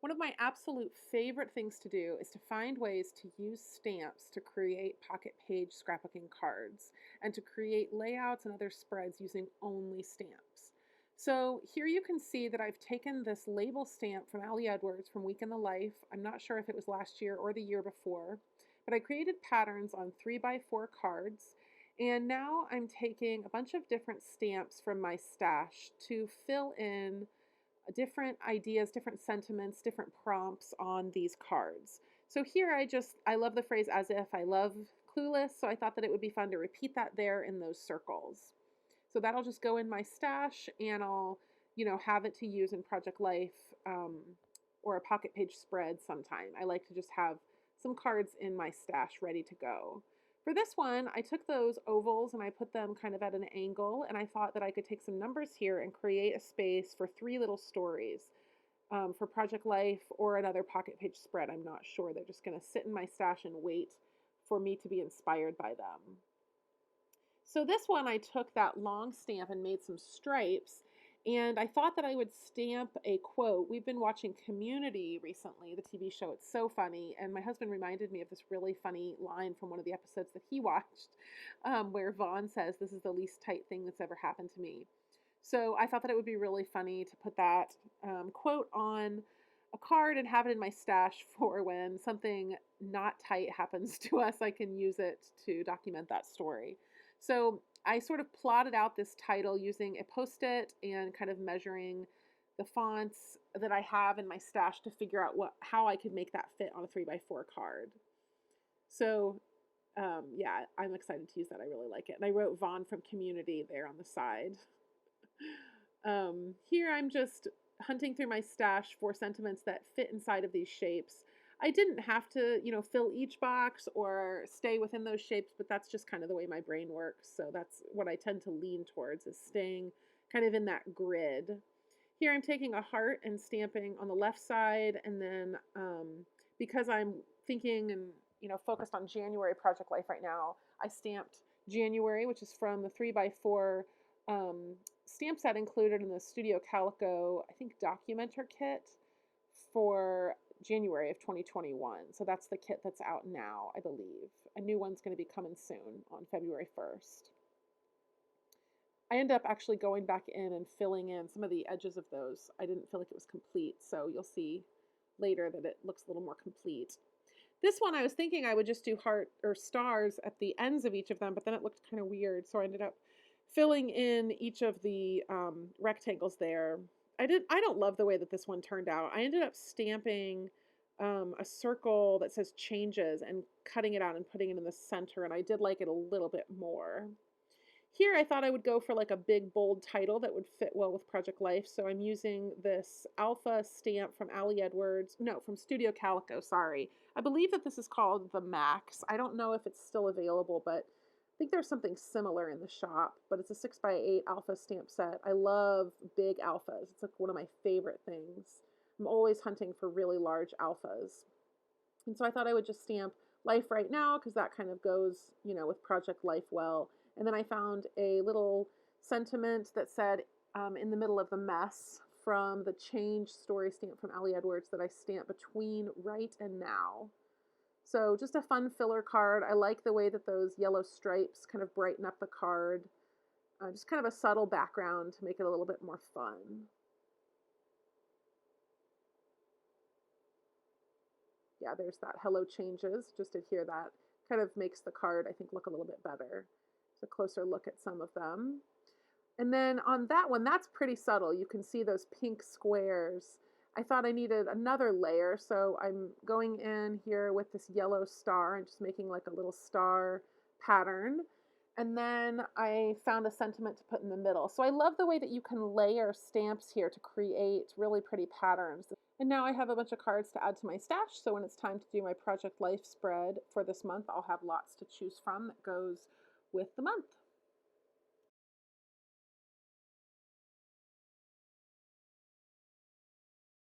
One of my absolute favorite things to do is to find ways to use stamps to create pocket page scrapbooking cards and to create layouts and other spreads using only stamps. So here you can see that I've taken this label stamp from Ali Edwards from Week in the Life. I'm not sure if it was last year or the year before, but I created patterns on 3x4 cards. And now I'm taking a bunch of different stamps from my stash to fill in different ideas, different sentiments, different prompts on these cards. So here I love the phrase as if, I love clueless, so I thought that it would be fun to repeat that there in those circles. So that'll just go in my stash and I'll, have it to use in Project Life or a pocket page spread sometime. I like to just have some cards in my stash ready to go. For this one, I took those ovals and I put them kind of at an angle, and I thought that I could take some numbers here and create a space for three little stories for Project Life or another pocket page spread. I'm not sure. They're just going to sit in my stash and wait for me to be inspired by them. So this one, I took that long stamp and made some stripes, and I thought that I would stamp a quote. We've been watching Community recently, the TV show. It's so funny, and my husband reminded me of this really funny line from one of the episodes that he watched, where Vaughn says, "This is the least tight thing that's ever happened to me." So I thought that it would be really funny to put that quote on a card and have it in my stash for when something not tight happens to us. I can use it to document that story. So I sort of plotted out this title using a post-it and kind of measuring the fonts that I have in my stash to figure out how I could make that fit on a 3x4 card. So yeah, I'm excited to use that. I really like it. And I wrote Vaughn from Community there on the side. Here I'm just hunting through my stash for sentiments that fit inside of these shapes. I didn't have to, fill each box or stay within those shapes, but that's just kind of the way my brain works. So that's what I tend to lean towards, is staying kind of in that grid. Here I'm taking a heart and stamping on the left side, and then because I'm thinking and focused on January Project Life right now, I stamped January, which is from the 3x4 stamp set included in the Studio Calico, I think, Documenter kit for January of 2021. So that's the kit that's out now, I believe. A new one's going to be coming soon on February 1st. I end up actually going back in and filling in some of the edges of those. I didn't feel like it was complete, so you'll see later that it looks a little more complete. This one, I was thinking I would just do heart or stars at the ends of each of them, but then it looked kind of weird, so I ended up filling in each of the rectangles there. I don't love the way that this one turned out. I ended up stamping a circle that says changes and cutting it out and putting it in the center, and I did like it a little bit more. Here I thought I would go for like a big bold title that would fit well with Project Life, so I'm using this alpha stamp from Ali Edwards, no, from Studio Calico, sorry. I believe that this is called the Max. I don't know if it's still available, but I think there's something similar in the shop, but it's a 6x8 alpha stamp set. I love big alphas. It's like one of my favorite things. I'm always hunting for really large alphas. And so I thought I would just stamp Life Right Now, because that kind of goes, with Project Life well. And then I found a little sentiment that said, in the middle of the mess, from the Change story stamp from Ali Edwards that I stamped between Right and Now. So just a fun filler card. I like the way that those yellow stripes kind of brighten up the card. Just kind of a subtle background to make it a little bit more fun. Yeah, there's that hello changes. Just to hear that kind of makes the card, I think, look a little bit better. So a closer look at some of them. And then on that one, that's pretty subtle. You can see those pink squares. I thought I needed another layer, so I'm going in here with this yellow star and just making like a little star pattern. And then I found a sentiment to put in the middle. So I love the way that you can layer stamps here to create really pretty patterns. And now I have a bunch of cards to add to my stash, so when it's time to do my Project Life spread for this month, I'll have lots to choose from that goes with the month.